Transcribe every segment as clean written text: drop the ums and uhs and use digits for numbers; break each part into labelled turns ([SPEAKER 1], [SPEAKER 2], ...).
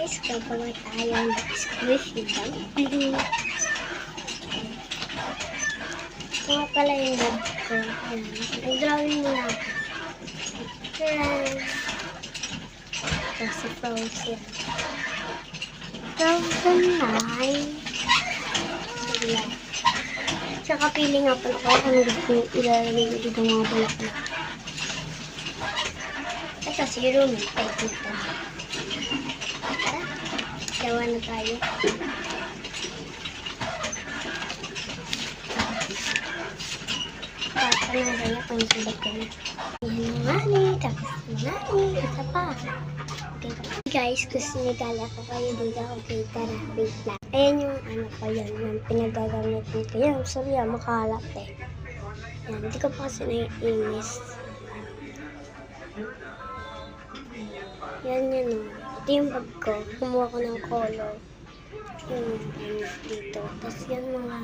[SPEAKER 1] guys, gagawa tayo ng squishy dumpling. Ito nga pala yung lab ko. Nag-drawing muna ako. Kasi frozen. Frozen nine. Tsaka pili nga pala ko kung gusto nyo ilalagay ko dito mga bulaklak. Ito si Rumi. Type nito. Tara, gawa na tayo. Tapos na saya kung sulat ko na. Yan ang mani. Tapos na mani. Isa pa. Okay, guys, gusto nyo gala ko kayo dito. Okay, tara. Wait lang. Ayan yung ano ko yan. Yung pinagagamit dito. Yan, sorry makalat eh. Yan, hindi ko pa kasi naiinis. Yan yan o. Ito yung bag ko. Kumuha ko ng color. Yung ano dito. Tapos yan mga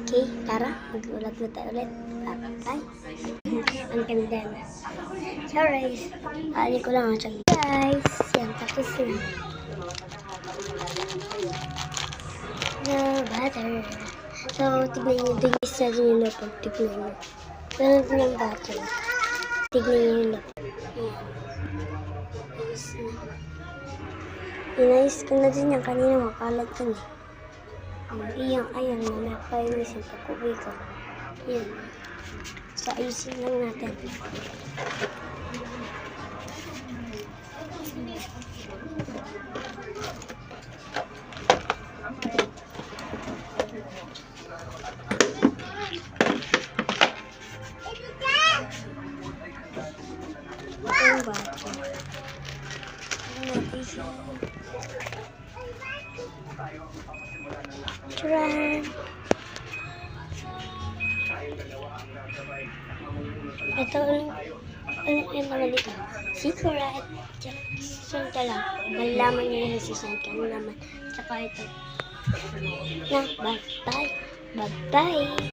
[SPEAKER 1] okay, tara. Mag-ulat na tayo ulit. Bye. Ang ganda na. Sorry. Alin ko lang ang guys. Yan, tapos yun. The butter. So, tignan nyo. Digis na rin yung lapag. Tignan nyo. Ganun din yung butter. Tignan nyo yung lapag. Inayos ko na din yan. Kanina makalat ko na. Iyang ayan na napainis yung pag-uwi ko. Yan. So, ayusin lang natin. Ang bato. Natin siya. Try. Ito yung naman dito. Secret. Santa lang. Malaman niya yung si Santa. Malaman. Tsaka ito. Na, bye-bye. Bye-bye.